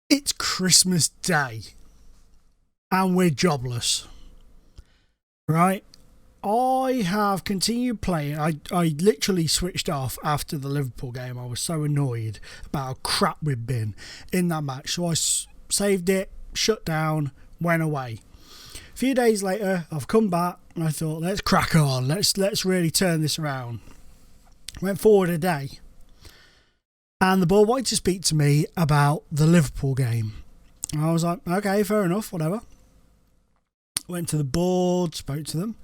It's Christmas Day and we're jobless, right? I have continued playing. I literally switched off after the Liverpool game. I was so annoyed about how crap we'd been in that match. So I saved it, shut down, went away. A few days later, I've come back and I thought, let's crack on. Let's really turn this around. Went forward a day. And the board wanted to speak to me about the Liverpool game. And I was like, okay, fair enough, whatever. Went to the board, spoke to them.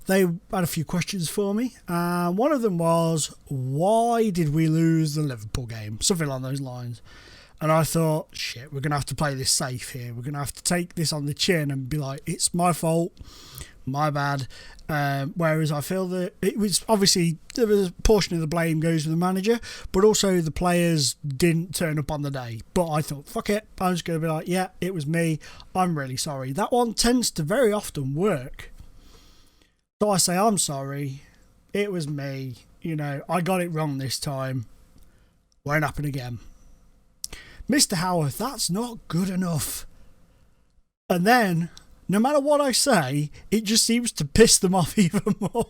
They had a few questions for me. And one of them was, why did we lose the Liverpool game? Something along those lines. And I thought, shit, we're going to have to play this safe here. We're going to have to take this on the chin and be like, it's my fault, my bad. Whereas I feel that it was obviously there was a portion of the blame goes to the manager, but also the players didn't turn up on the day. But I thought, fuck it, I'm just going to be like, yeah, it was me. I'm really sorry. That one tends to very often work. So I say, I'm sorry. It was me. You know, I got it wrong this time. Won't happen again. Mr. Howard, that's not good enough. And then, no matter what I say, it just seems to piss them off even more.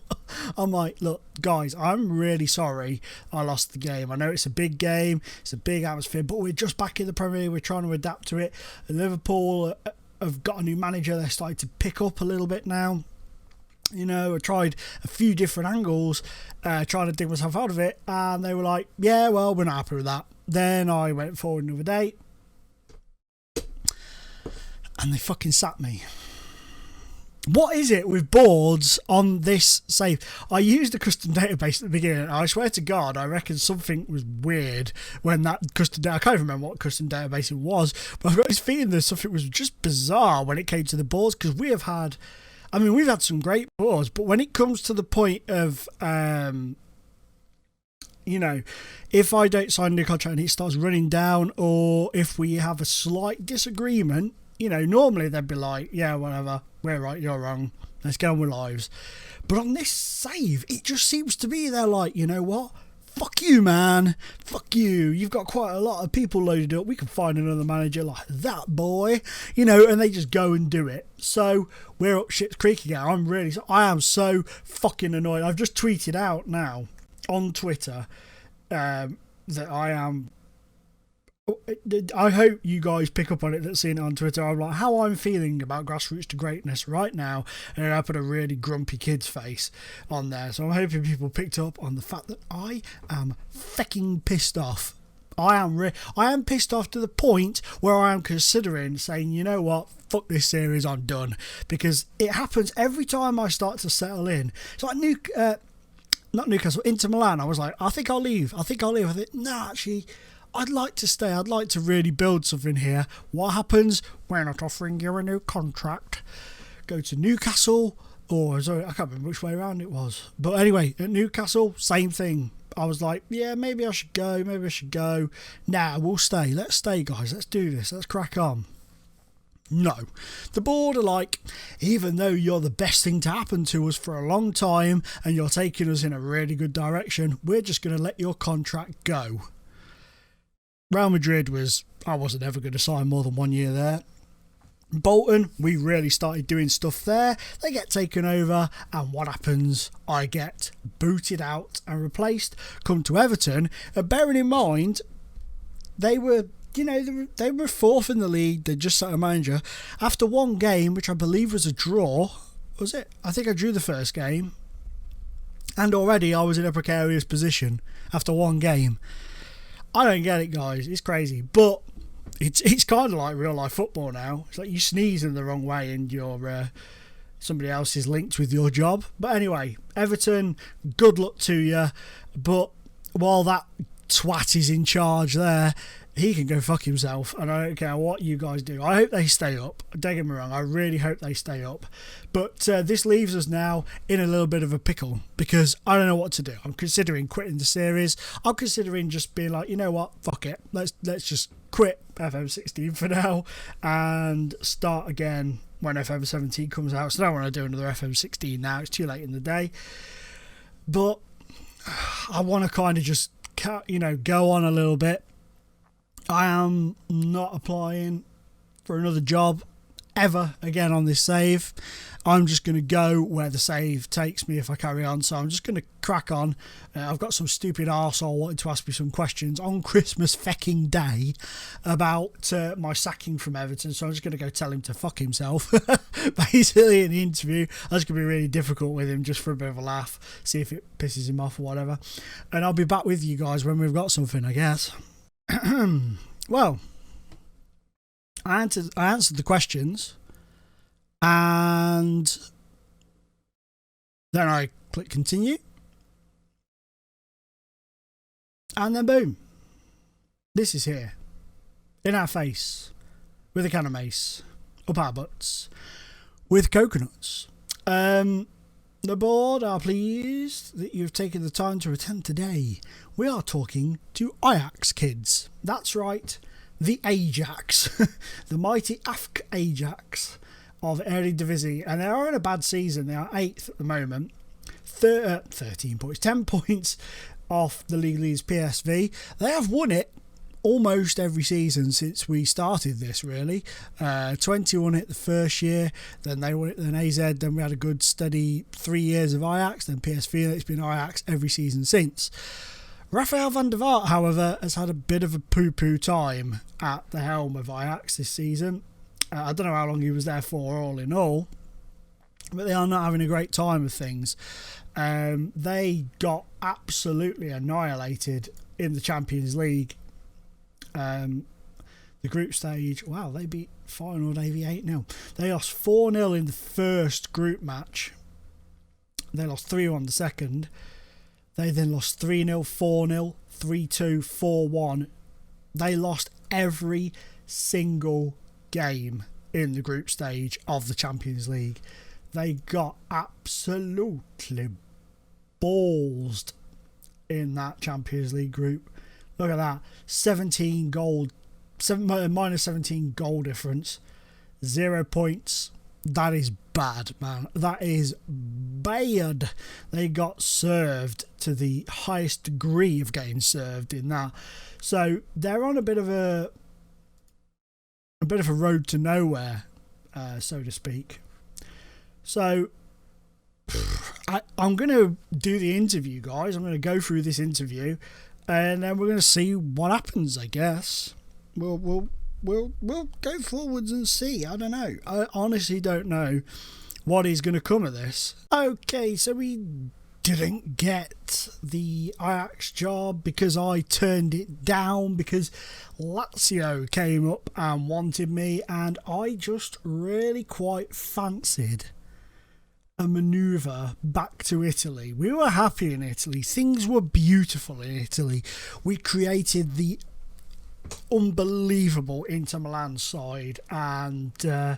I'm like, look, guys, I'm really sorry I lost the game. I know it's a big game, it's a big atmosphere, but we're just back in the Premier League. We're trying to adapt to it. And Liverpool have got a new manager. They're starting to pick up a little bit now. You know, I tried a few different angles, trying to dig myself out of it, and they were like, yeah, well, we're not happy with that. Then I went forward another day, and they fucking sacked me. What is it with boards on this save? I used a custom database at the beginning. I swear to God, I reckon something was weird when that custom I can't even remember what custom database it was, but I've got this feeling that something was just bizarre when it came to the boards, because we've had some great boards, but when it comes to the point of, you know, if I don't sign a new contract and it starts running down, or if we have a slight disagreement, you know, normally they'd be like, yeah, whatever, we're right, you're wrong, let's get on with lives. But on this save, it just seems to be they're like, you know what? Fuck you, man. Fuck you. You've got quite a lot of people loaded up. We can find another manager like that, boy. You know, and they just go and do it. So we're up shit's creek again. I am so fucking annoyed. I've just tweeted out now on Twitter that I hope you guys pick up on it that's seen it on Twitter. I'm like, how I'm feeling about Grassroots to Greatness right now, and then I put a really grumpy kid's face on there. So I'm hoping people picked up on the fact that I am fucking pissed off. I am pissed off to the point where I am considering saying, you know what, fuck this series, I'm done. Because it happens every time I start to settle in. It's like not Newcastle, Inter Milan. I was like, I think I'll leave. I think, no, actually, I'd like to stay. I'd like to really build something here. What happens? We're not offering you a new contract. Go to Newcastle, or sorry, I can't remember which way around it was. But anyway, at Newcastle, same thing. I was like, yeah, maybe I should go. Nah, we'll stay. Let's stay, guys. Let's do this. Let's crack on. No. The board are like, even though you're the best thing to happen to us for a long time and you're taking us in a really good direction, we're just going to let your contract go. Real Madrid I wasn't ever going to sign more than 1 year there. Bolton, we really started doing stuff there. They get taken over, and what happens? I get booted out and replaced. Come to Everton, and bearing in mind, they were fourth in the league. They just set a manager after one game, which I believe was a draw. Was it? I think I drew the first game, and already I was in a precarious position after one game. I don't get it, guys. It's crazy, but it's kind of like real life football now. It's like you sneeze in the wrong way and you're somebody else is linked with your job. But anyway, Everton, good luck to you. But while that twat is in charge there, he can go fuck himself, and I don't care what you guys do. I hope they stay up. Don't get me wrong, I really hope they stay up. But this leaves us now in a little bit of a pickle, because I don't know what to do. I'm considering quitting the series. I'm considering just being like, you know what, fuck it. Let's just quit FM16 for now and start again when FM17 comes out. So I don't want to do another FM16 now. It's too late in the day. But I want to kind of just, go on a little bit I am not applying for another job ever again on this save. I'm just going to go where the save takes me if I carry on. So I'm just going to crack on. I've got some stupid arsehole wanting to ask me some questions on Christmas fecking day about my sacking from Everton. So I'm just going to go tell him to fuck himself. Basically in the interview, that's going to be really difficult with him just for a bit of a laugh. See if it pisses him off or whatever. And I'll be back with you guys when we've got something, I guess. Well, I answered the questions, and then I click continue, and then boom, this is here, in our face, with a can of mace, up our butts, with coconuts. The board are pleased that you've taken the time to attend today. We are talking to Ajax kids. That's right, the Ajax, the mighty AFC Ajax of Eredivisie, and they are in a bad season. They are 8th at the moment, 13 points, 10 points off the league leaders PSV. They have won it almost every season since we started this, really. 20 won it the first year, then they won it, then AZ, then we had a good steady 3 years of Ajax, then PSV, and it's been Ajax every season since. Rafael van der Vaart, however, has had a bit of a poo-poo time at the helm of Ajax this season. I don't know how long he was there for, all in all, but they are not having a great time of things. They got absolutely annihilated in the Champions League. The group stage, wow, they beat Feyenoord 8-0. They lost 4-0 in the first group match. They lost 3-1 the second. They then lost 3-0, 4-0, 3-2, 4-1. They lost every single game in the group stage of the Champions League. They got absolutely ballsed in that Champions League group. Look at that. Minus 17 goal difference. 0 points. That is bad, man. That is bad. They got served to the highest degree of getting served in that. So they're on a bit of a road to nowhere, so to speak. So I'm going to do the interview, guys. I'm going to go through this interview, and then we're going to see what happens, I guess. We'll go forwards and see. I don't know. I honestly don't know what is going to come of this. Okay, so we didn't get the Ajax job because I turned it down because Lazio came up and wanted me, and I just really quite fancied a manoeuvre back to Italy. We were happy in Italy. Things were beautiful in Italy. We created the unbelievable Inter Milan side, and I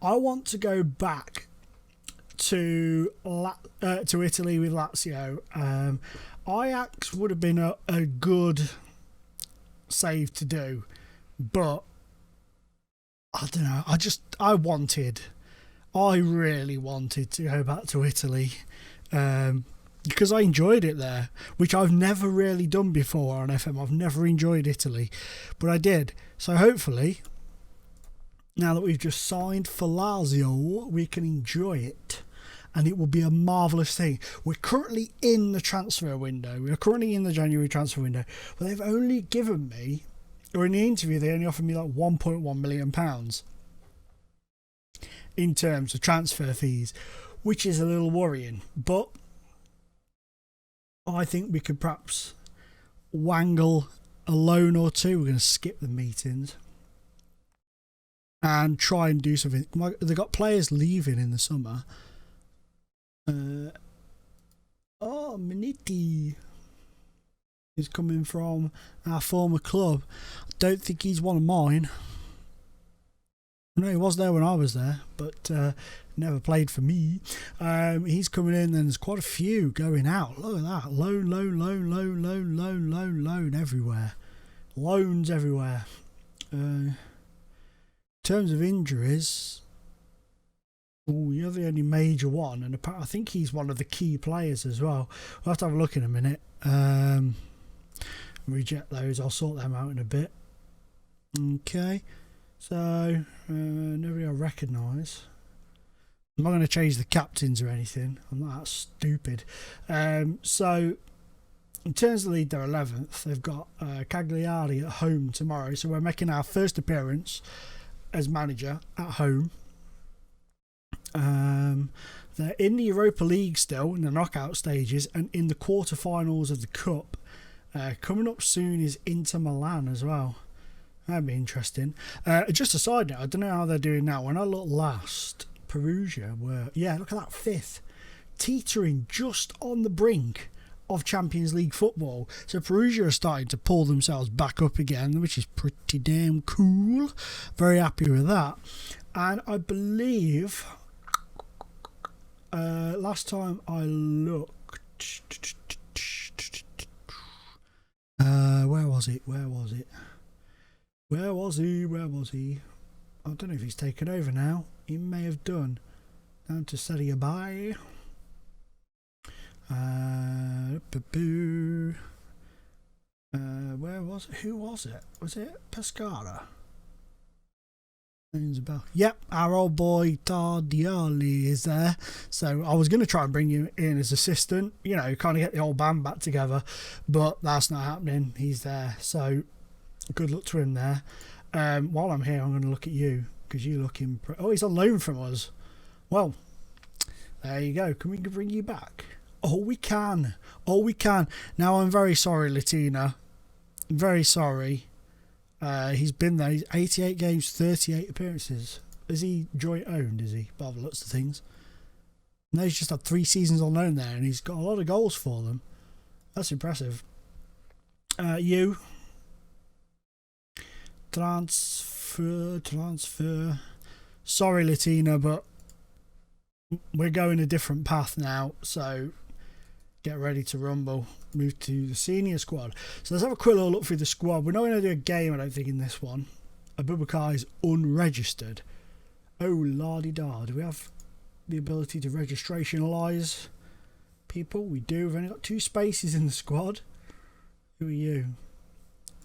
want to go back to Italy with Lazio. Ajax would have been a good save to do, but I don't know. I really wanted to go back to Italy. Because I enjoyed it there, which I've never really done before on FM. I've never enjoyed Italy, but I did. So hopefully, now that we've just signed for Lazio, we can enjoy it, and it will be a marvellous thing. We're currently in the transfer window. We're currently in the January transfer window, but they've only given me, or in the interview, they only offered me like £1.1 million in terms of transfer fees, which is a little worrying, but I think we could perhaps wangle a loan or two. We're going to skip the meetings and try and do something. They've got players leaving in the summer. Miniti is coming from our former club. I don't think he's one of mine. No, he was there when I was there, but never played for me. He's coming in, and there's quite a few going out. Look at that. Loan everywhere. Loans everywhere. In terms of injuries, you're the only major one, and I think he's one of the key players as well. We'll have to have a look in a minute. Reject those. I'll sort them out in a bit. Okay, so nobody I recognise. I'm not going to change the captains or anything. I'm not that stupid. So in terms of the league, they're 11th. They've got Cagliari at home tomorrow, so we're making our first appearance as manager at home. They're in the Europa League still, in the knockout stages, and in the quarterfinals of the Cup. Coming up soon is Inter Milan as well. That'd be interesting. Just a side note, I don't know how they're doing now. When I looked last, Perugia were, look at that, 5th. Teetering just on the brink of Champions League football. So Perugia are starting to pull themselves back up again, which is pretty damn cool. Very happy with that. And I believe last time I looked, where was it? Where was he? I don't know if he's taken over now. He may have done. Down to Serie B. Where was it? Who was it? Was it Pescara? Rings a bell. Yep, our old boy Tardiali is there. So I was going to try and bring you in as assistant, kind of get the whole band back together, but that's not happening. He's there. So good luck to him there. While I'm here, I'm going to look at you because you look oh, he's on loan from us. Well, there you go. Can we bring you back? Oh, we can. Now, I'm very sorry, Latina. Very sorry. He's been there. He's 88 games, 38 appearances. Is he joint owned, is he? By the looks of things. No, he's just had 3 seasons on loan there, and he's got a lot of goals for them. That's impressive. You. Transfer. Sorry, Latina, but we're going a different path now, so get ready to rumble. Move to the senior squad. So let's have a quick little look through the squad. We're not going to do a game, I don't think, in this one. Abubakar is unregistered. Oh, la-di-da. Do we have the ability to registrationalise people? We do. We've only got 2 spaces in the squad. Who are you?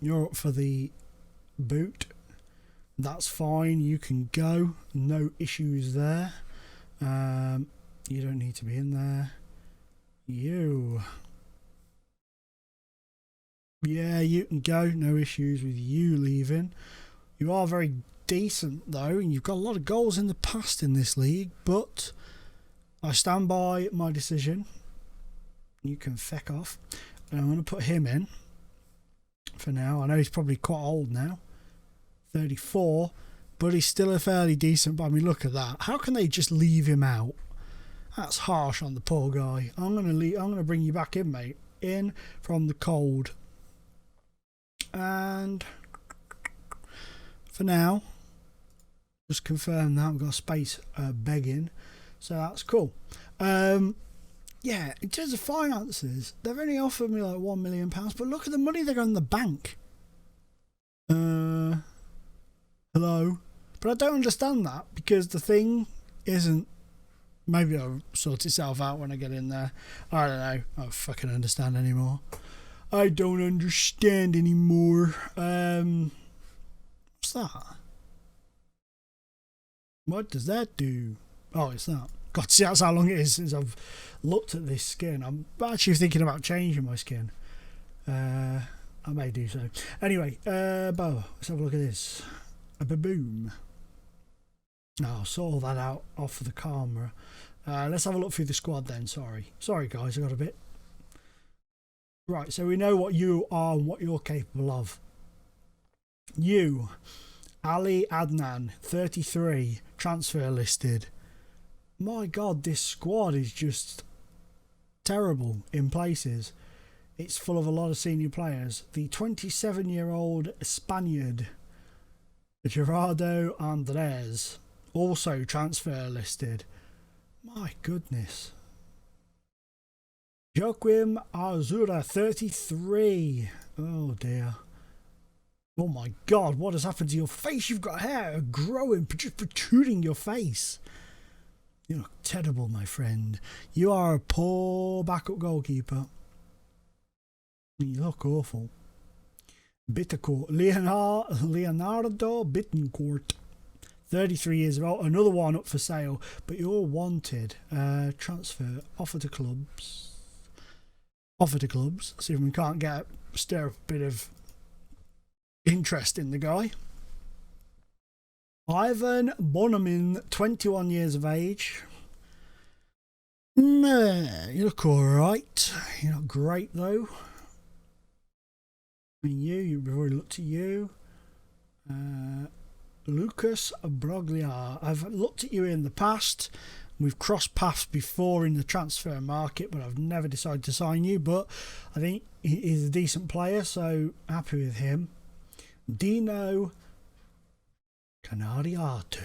You're up for the boot. That's fine. You can go. No issues there. You don't need to be in there. You. Yeah, you can go. No issues with you leaving. You are very decent, though, and you've got a lot of goals in the past in this league, but I stand by my decision. You can feck off. And I'm going to put him in for now. I know he's probably quite old now. 34, but he's still a fairly decent. But I mean, look at that. How can they just leave him out? That's harsh on the poor guy. I'm gonna bring you back in, mate. In from the cold. And for now, just confirm that we've got space begging, so that's cool. Yeah, in terms of finances, they've only offered me like £1 million, but look at the money they got in the bank. Hello, but I don't understand that because the thing isn't. Maybe it'll sort itself out when I get in there. I don't know. I don't fucking understand anymore. I don't understand anymore. What's that? What does that do? Oh, it's that. God, see, that's how long it is since I've looked at this skin. I'm actually thinking about changing my skin. I may do so. Anyway, Bo, let's have a look at this. A baboon. I'll sort all that out off of the camera. Let's have a look through the squad then. Sorry guys, I got a bit. Right, so we know what you are and what you're capable of. You, Ali Adnan, 33, transfer listed. My God, this squad is just terrible in places. It's full of a lot of senior players. The 27-year-old Spaniard, Gerardo Andres, also transfer listed. My goodness. Joaquim Azura, 33. Oh dear. Oh my God, what has happened to your face? You've got hair growing, just protruding your face. You look terrible, my friend. You are a poor backup goalkeeper. You look awful. Bittencourt. Leonardo Bittencourt. 33 years old. Another one up for sale, but you're wanted. Transfer. Offer to clubs. See if we can't stir up a bit of interest in the guy. Ivan Bonomin, 21 years of age. You look alright. You're not great though. I mean, you've already looked at you. Lucas Broglia. I've looked at you in the past. We've crossed paths before in the transfer market, but I've never decided to sign you. But I think he's a decent player, so happy with him. Dino Canariato.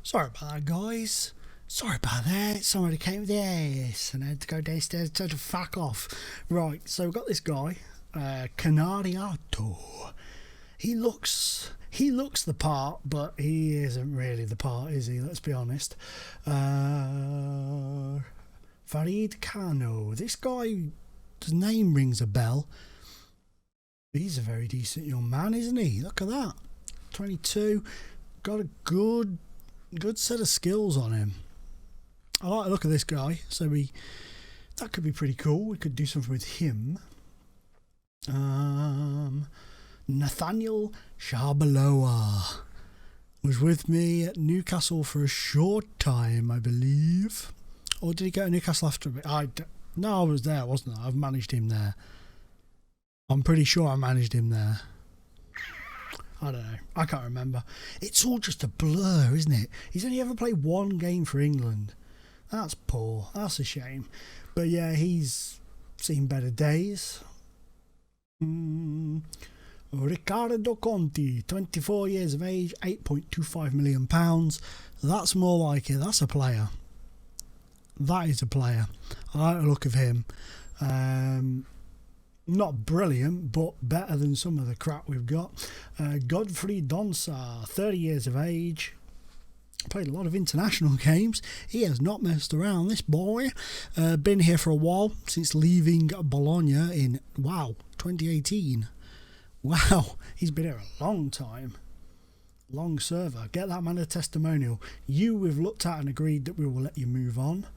Sorry about that, guys. Sorry about that. Somebody came with this and I had to go downstairs and tell to fuck off. Right, so we've got this guy, Canariato. He looks the part, but he isn't really the part, is he? Let's be honest. Farid Kano. This guy's name rings a bell. He's a very decent young man, isn't he? Look at that. 22. Got a good set of skills on him. I like the look of this guy. So that could be pretty cool. We could do something with him. Nathaniel Sharbaloa was with me at Newcastle for a short time, I believe. Or did he go to Newcastle after a bit? No, I was there, wasn't I? I've managed him there. I'm pretty sure I managed him there. I don't know. I can't remember. It's all just a blur, isn't it? He's only ever played one game for England. That's poor. That's a shame. But yeah, he's seen better days. Riccardo Conti, 24 years of age, £8.25 million. That's more like it. That's a player. That is a player. I like the look of him. Not brilliant, but better than some of the crap we've got. Godfrey Donsar, 30 years of age. Played a lot of international games. He has not messed around, this boy. Been here for a while, since leaving Bologna in, 2018. Wow, he's been here a long time. Long server. Get that man a testimonial. We've looked at and agreed that we will let you move on.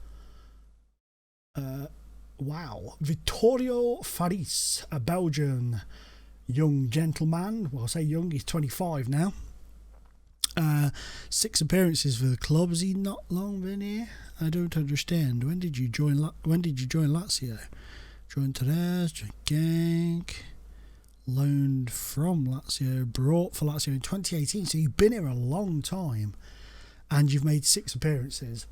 Vittorio Faris, a Belgian young gentleman. Well, I say young, he's 25 now. 6 appearances for the club. Has he not long been here? I don't understand. When did you join Lazio? Joined Therese, joined Genk. Loaned from Lazio, brought for Lazio in 2018. So you've been here a long time, and you've made 6 appearances.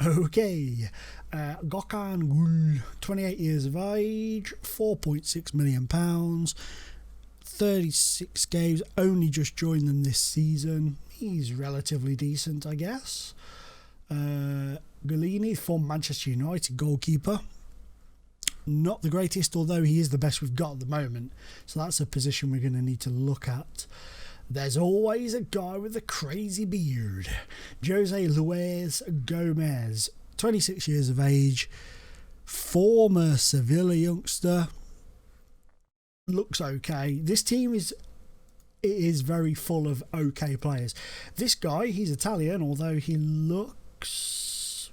Okay. Gökhan Gül, 28 years of age, £4.6 million, 36 games, only just joined them this season. He's relatively decent, I guess. Galini, former Manchester United goalkeeper. Not the greatest, although he is the best we've got at the moment. So that's a position we're going to need to look at. There's always a guy with a crazy beard. Jose Luis Gomez, 26 years of age, former Sevilla youngster. Looks okay. This team is very full of okay players. This guy, he's Italian, although he looks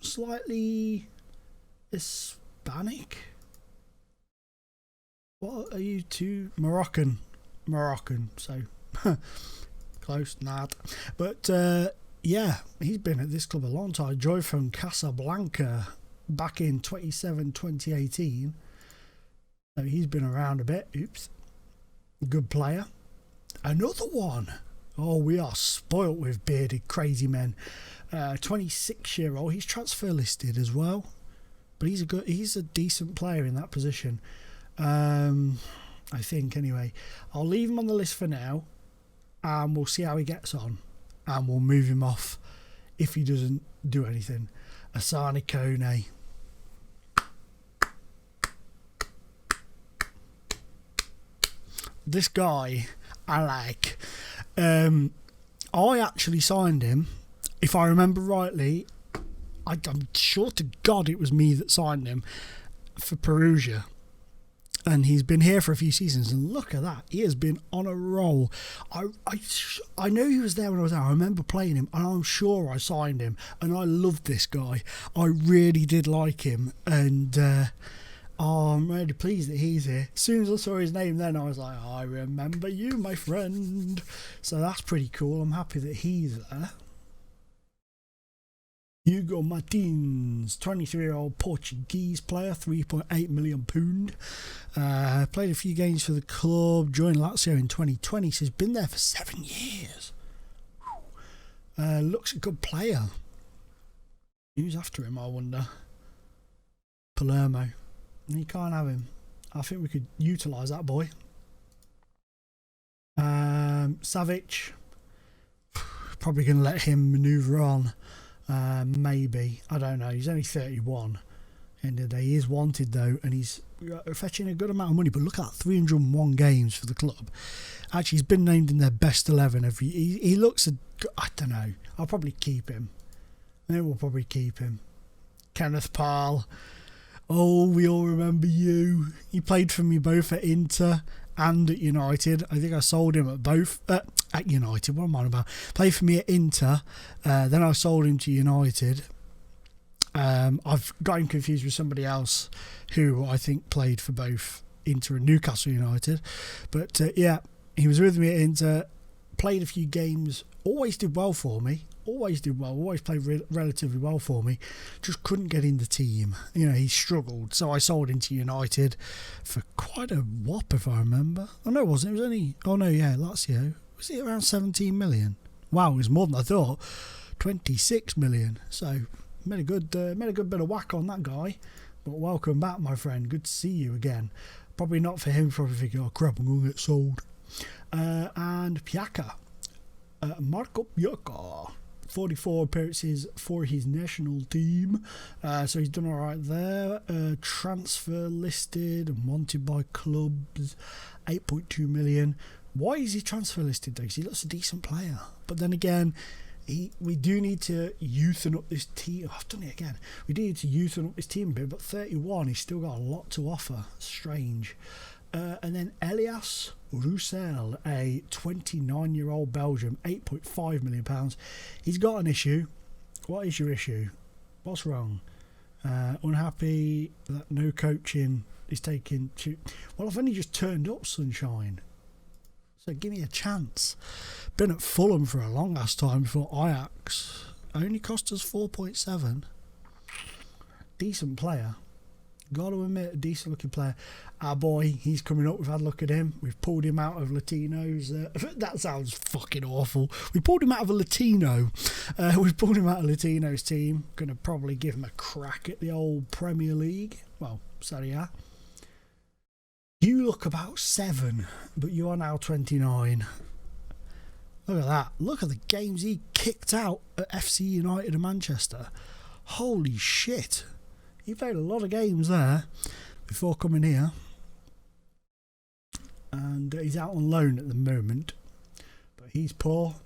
slightly Hispanic. What are you two? Moroccan, so close, not. But yeah, he's been at this club a long time. Joined from Casablanca back in 2018. So he's been around a bit. Oops. Good player. Another one. Oh, we are spoilt with bearded crazy men. 26-year-old. He's transfer listed as well. But he's a decent player in that position. I think, anyway. I'll leave him on the list for now, and we'll see how he gets on, and we'll move him off if he doesn't do anything. Asani Kone. This guy I like. I actually signed him, if I remember rightly. I'm sure to God it was me that signed him for Perugia. and he's been here for a few seasons, and look at that, he has been on a roll. I know he was there when I was there. I remember playing him, and I'm sure I signed him, and I loved this guy. I really did like him, and I'm really pleased that he's here. As soon as I saw his name then, I was like, I remember you, my friend. So that's pretty cool. I'm happy that he's there. Hugo Martins, 23-year-old Portuguese player, £3.8 million. Played a few games for the club, joined Lazio in 2020, so he's been there for 7 years. Looks a good player. Who's after him, I wonder? Palermo. You can't have him. I think we could utilise that boy. Savic. Probably going to let him manoeuvre on. Maybe. I don't know. He's only 31. End of the day. He is wanted though, and he's fetching a good amount of money. But look at that, 301 games for the club. Actually, he's been named in their best 11 every. He looks. I don't know. I'll probably keep him. Maybe we'll probably keep him. Kenneth Parle. Oh, we all remember you. He played for me both at Inter and at United. I think I sold him at both. At United, what am I on about? Played for me at Inter. Then I sold him to United. I've got him confused with somebody else who I think played for both Inter and Newcastle United. But yeah, he was with me at Inter. Played a few games. Always did well for me. Always did well. Always played relatively well for me. Just couldn't get in the team. You know, he struggled. So I sold him to United for quite a whop, if I remember. Oh, no, it wasn't. It was only... Oh, no, yeah, Lazio. Was it around 17 million? Wow, it was more than I thought. 26 million. So made a good bit of whack on that guy. But welcome back, my friend. Good to see you again. Probably not for him. Probably thinking, oh crap, I'm going to get sold. And Piaka. Marco Piaka. 44 appearances for his national team. So he's done alright there. Transfer listed and wanted by clubs. 8.2 million. Why is he transfer listed though? Because he looks a decent player. But then again, we do need to youthen up this team. Oh, I've done it again. We do need to youthen up this team a bit. But 31, he's still got a lot to offer. Strange. And then Elias Roussel, a 29-year-old Belgium, £8.5 million. He's got an issue. What is your issue? What's wrong? Unhappy that no coaching is taking to... Well, I've only just turned up, sunshine. So give me a chance. Been at Fulham for a long ass time before Ajax. Only cost us 4.7. Decent player. Got to admit, a decent looking player. Our boy, he's coming up. We've had a look at him. We've pulled him out of Latino's. That sounds fucking awful. We pulled him out of a Latino. We've pulled him out of Latino's team. Going to probably give him a crack at the old Premier League. Well, Serie A. You look about 7, but you are now 29. Look at that. Look at the games he kicked out at FC United of Manchester. Holy shit. He played a lot of games there before coming here. And he's out on loan at the moment. But he's poor.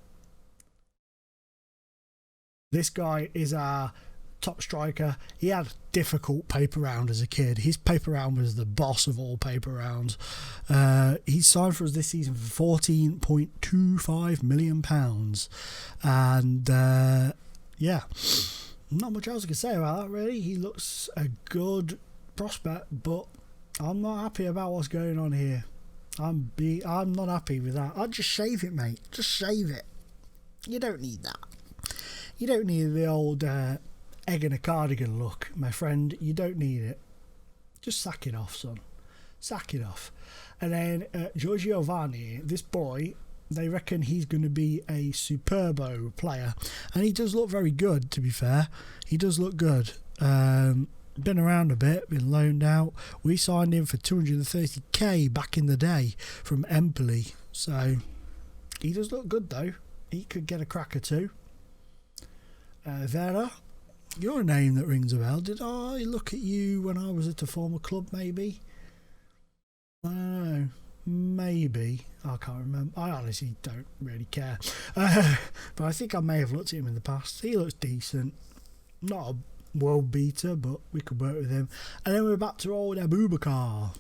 This guy is our top striker. He had a difficult paper round as a kid. His paper round was the boss of all paper rounds. He signed for us this season for £14.25 million. And yeah, not much else I can say about that really. He looks a good prospect, but I'm not happy about what's going on here. I'm not happy with that. I'll just shave it, mate. Just shave it. You don't need that. You don't need the old egg in a cardigan look, my friend. You don't need it. Just sack it off, son. Sack it off. And then Giorgio Vanni, this boy, they reckon he's going to be a Superbo player. And he does look very good, to be fair. He does look good. Been around a bit, been loaned out. We signed him for 230k back in the day from Empoli. So he does look good, though. He could get a crack or two. Vera, you're a name that rings a bell. Did I look at you when I was at a former club, maybe? I don't know. Maybe. I can't remember. I honestly don't really care. But I think I may have looked at him in the past. He looks decent. Not a world beater, but we could work with him. And then we're back to old Abubakar.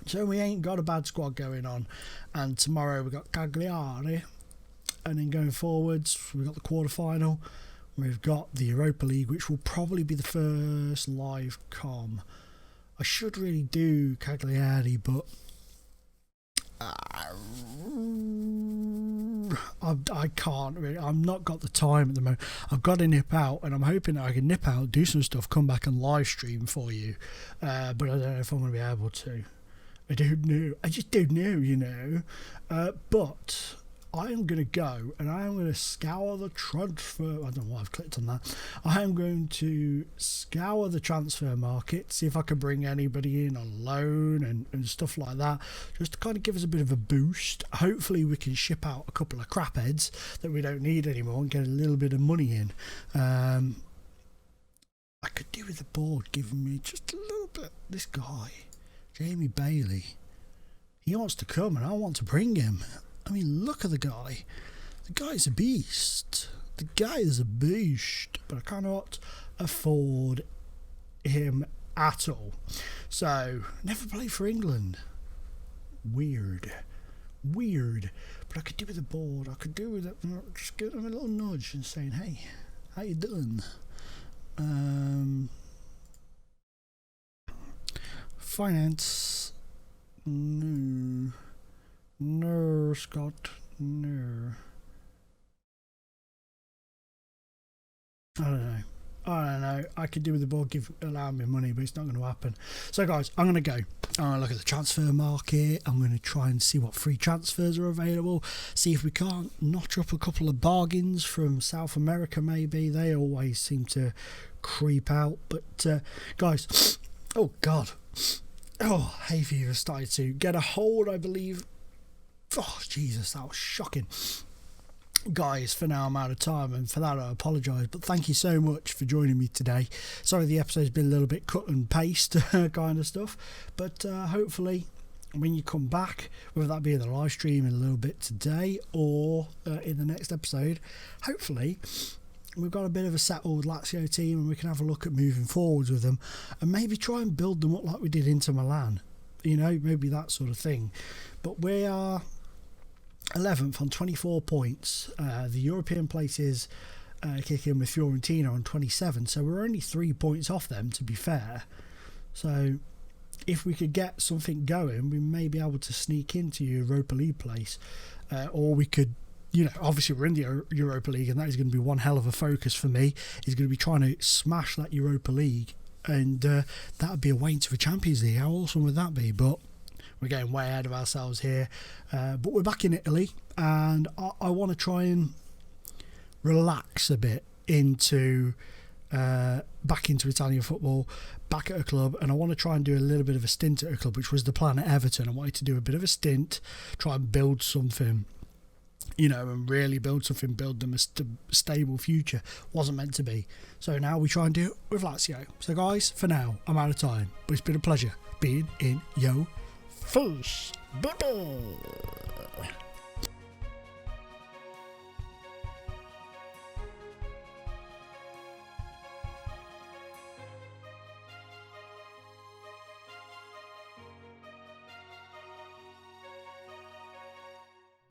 So we ain't got a bad squad going on. And tomorrow we've got Cagliari. And then going forwards, we've got the quarter-final. We've got the Europa League, which will probably be the first live com. I should really do Cagliari, but I can't really. I've not got the time at the moment. I've got to nip out, and I'm hoping that I can nip out, do some stuff, come back and live stream for you. But I don't know if I'm going to be able to. I don't know. I just don't know, you know. But I am going to go and I am going to scour the transfer. I don't know why I've clicked on that. I am going to scour the transfer market, see if I can bring anybody in on loan and stuff like that, just to kind of give us a bit of a boost. Hopefully we can ship out a couple of crap heads that we don't need anymore and get a little bit of money in. I could do with the board giving me just a little bit. This guy, Jamie Bailey, he wants to come and I want to bring him. I mean, look at the guy. The guy's a beast. The guy is a beast. But I cannot afford him at all. So, never played for England. Weird. But I could do with the board. I could do with it. Just give him a little nudge and saying, hey, how you doing? Finance. No, Scott, no. I don't know. I could do with the board allowing me money, but it's not going to happen. So, guys, I'm going to go. I'm going to look at the transfer market. I'm going to try and see what free transfers are available. See if we can't notch up a couple of bargains from South America, maybe. They always seem to creep out. But, guys, oh, God. Oh, hay fever started to get a hold, I believe. Oh, Jesus, that was shocking. Guys, for now I'm out of time, and for that I apologise, but thank you so much for joining me today. Sorry the episode's been a little bit cut and paste kind of stuff, but hopefully when you come back, whether that be in the live stream in a little bit today or in the next episode, hopefully we've got a bit of a settled Lazio team and we can have a look at moving forwards with them and maybe try and build them up like we did Inter Milan, you know, maybe that sort of thing. But we are 11th on 24 points. The European places kick in with Fiorentina on 27, so we're only 3 points off them, to be fair. So if we could get something going, we may be able to sneak into Europa League place, or we could, you know, obviously we're in the Europa League, and that is going to be one hell of a focus for me, is going to be trying to smash that Europa League, and that would be a way into the Champions League. How awesome would that be? But we're getting way ahead of ourselves here. But we're back in Italy, and I want to try and relax a bit into back into Italian football, back at a club, and I want to try and do a little bit of a stint at a club, which was the plan at Everton. I wanted to do a bit of a stint, try and build something, you know, and really build something, build them a stable future. Wasn't meant to be. So now we try and do it with Lazio. So guys, for now, I'm out of time, but it's been a pleasure being in yo first. Bye-bye.